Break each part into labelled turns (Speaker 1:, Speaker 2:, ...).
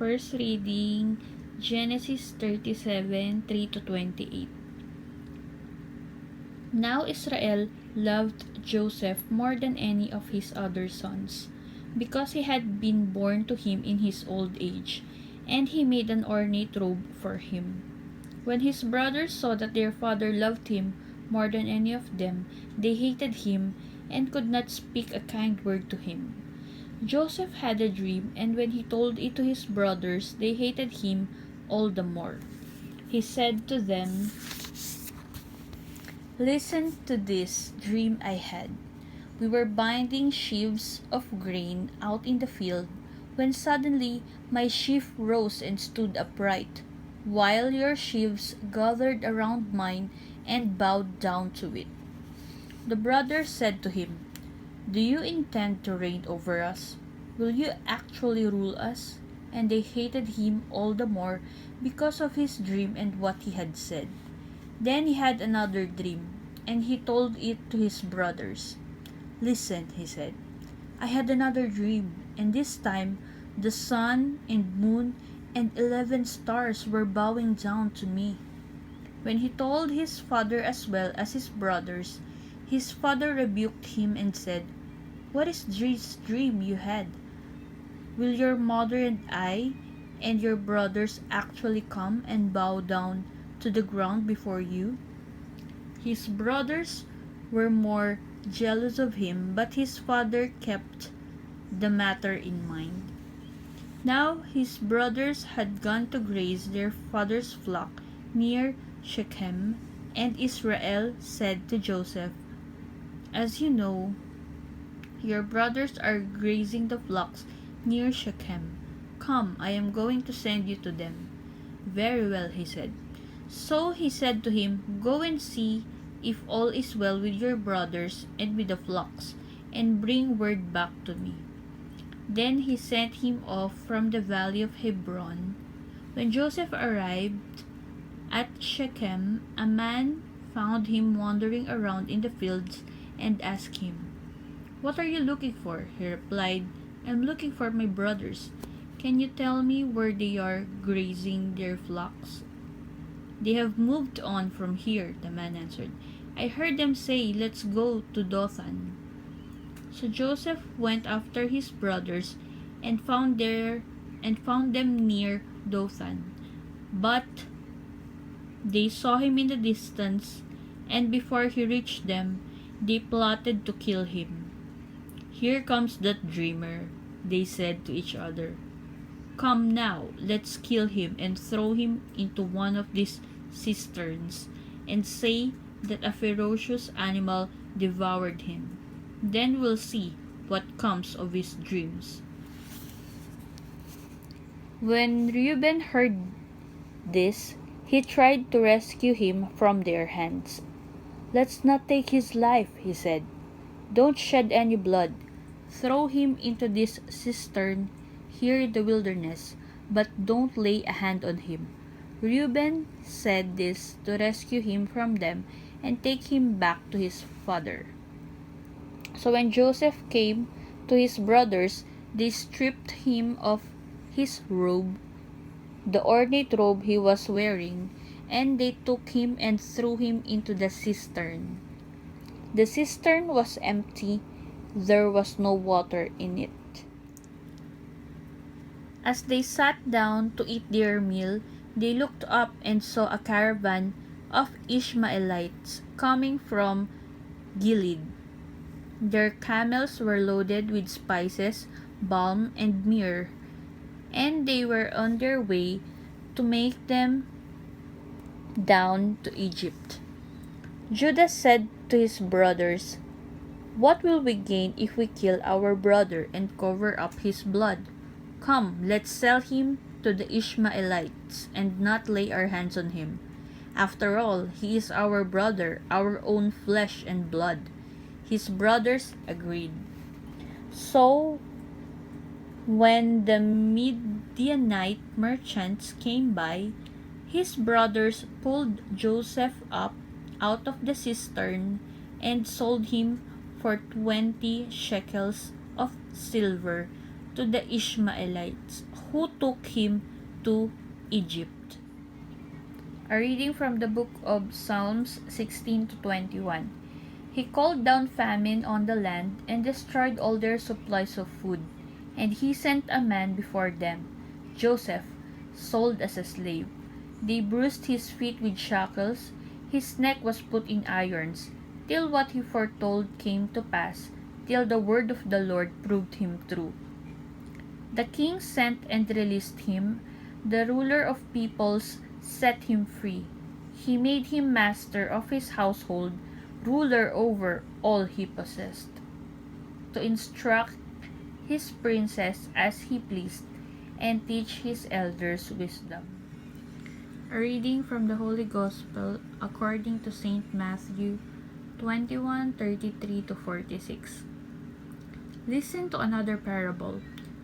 Speaker 1: First reading, Genesis 37, 3-28. Now Israel loved Joseph more than any of his other sons, because he had been born to him in his old age, and he made an ornate robe for him. When his brothers saw that their father loved him more than any of them, they hated him and could not speak a kind word to him. Joseph had a dream, and when he told it to his brothers, they hated him all the more. He said to them, "Listen to this dream I had. We were binding sheaves of grain out in the field, when suddenly my sheaf rose and stood upright, while your sheaves gathered around mine and bowed down to it." The brothers said to him, "Do you intend to reign over us? Will you actually rule us?" And they hated him all the more because of his dream and what he had said. Then he had another dream, and he told it to his brothers. "Listen," he said, "I had another dream, and this time the sun and moon and 11 stars were bowing down to me." When he told his father as well as his brothers, his father rebuked him and said, "What is this dream you had? Will your mother and I and your brothers actually come and bow down to the ground before you?" His brothers were more jealous of him, but his father kept the matter in mind. Now his brothers had gone to graze their father's flock near Shechem, and Israel said to Joseph, "As you know, your brothers are grazing the flocks near Shechem. Come, I am going to send you to them." "Very well," he said. So he said to him, "Go and see if all is well with your brothers and with the flocks, and bring word back to me." Then he sent him off from the valley of Hebron. When Joseph arrived at Shechem, a man found him wandering around in the fields and asked him, "What are you looking for?" He replied, "I'm looking for my brothers. Can you tell me where they are grazing their flocks?" "They have moved on from here," the man answered. "I heard them say, 'Let's go to Dothan.'" So Joseph went after his brothers and found them near Dothan. But they saw him in the distance, and before he reached them, they plotted to kill him. "Here comes that dreamer," they said to each other. "Come now, let's kill him and throw him into one of these cisterns, and say that a ferocious animal devoured him. Then we'll see what comes of his dreams." When Reuben heard this, he tried to rescue him from their hands. "Let's not take his life," he said. "Don't shed any blood. Throw him into this cistern here in the wilderness, but don't lay a hand on him." Reuben said this to rescue him from them and take him back to his father. So when Joseph came to his brothers, they stripped him of his robe, the ornate robe he was wearing, and they took him and threw him into the cistern. The cistern was empty. There was no water in it. As they sat down to eat their meal, they looked up and saw a caravan of Ishmaelites coming from Gilead. Their camels were loaded with spices, balm, and myrrh, and they were on their way to make them down to Egypt. Judah said to his brothers, "What will we gain if we kill our brother and cover up his blood? Come, let's sell him to the Ishmaelites and not lay our hands on him. After all, he is our brother, our own flesh and blood." His brothers agreed. So when the Midianite merchants came by, his brothers pulled Joseph up out of the cistern and sold him for 20 shekels of silver to the Ishmaelites who took him to Egypt. A reading from the book of Psalms 16 to 21. He called down famine on the land and destroyed all their supplies of food. And he sent a man before them, Joseph, sold as a slave. They bruised his feet with shackles, his neck was put in irons, till what he foretold came to pass, till the word of the Lord proved him true. The king sent and released him, the ruler of peoples set him free. He made him master of his household, ruler over all he possessed, to instruct his princes as he pleased, and teach his elders wisdom. A reading from the Holy Gospel according to St. Matthew 21:33 to 46. Listen to another parable.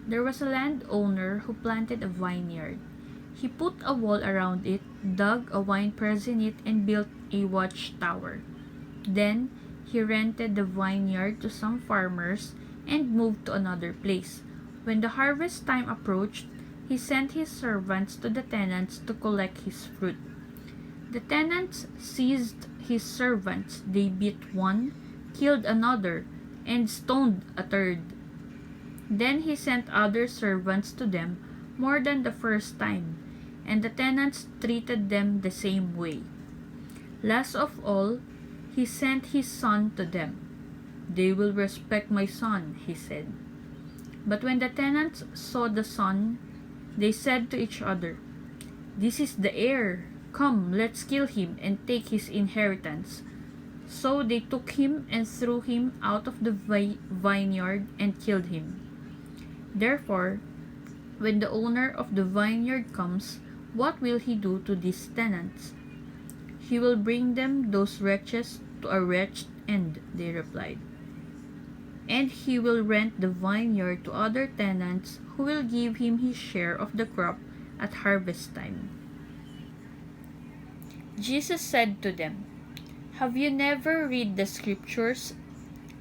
Speaker 1: There was a landowner who planted a vineyard. He put a wall around it, dug a winepress in it, and built a watchtower. Then he rented the vineyard to some farmers and moved to another place. When the harvest time approached, he sent his servants to the tenants to collect his fruit. The tenants seized his servants. They beat one, killed another, and stoned a third. Then he sent other servants to them, more than the first time, and the tenants treated them the same way. Last of all, he sent his son to them. "They will respect my son," he said. But when the tenants saw the son, they said to each other, "This is the heir. Come, let's kill him and take his inheritance." So they took him and threw him out of the vineyard and killed him. Therefore, when the owner of the vineyard comes, what will he do to these tenants? "He will bring them, those wretches, to a wretched end," they replied. "And he will rent the vineyard to other tenants who will give him his share of the crop at harvest time." Jesus said to them, "Have you never read the scriptures?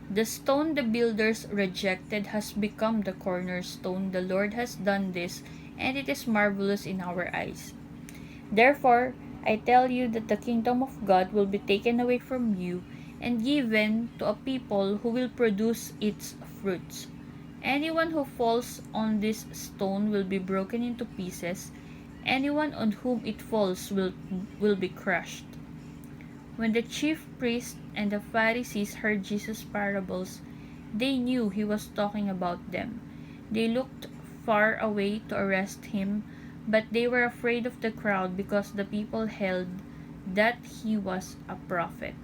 Speaker 1: The stone the builders rejected has become the cornerstone. The Lord has done this, and it is marvelous in our eyes. Therefore, I tell you that the kingdom of God will be taken away from you and given to a people who will produce its fruits. Anyone who falls on this stone will be broken into pieces. Anyone on whom it falls will be crushed." When the chief priests and the Pharisees heard Jesus' parables, they knew he was talking about them. They looked far away to arrest him, but they were afraid of the crowd because the people held that he was a prophet.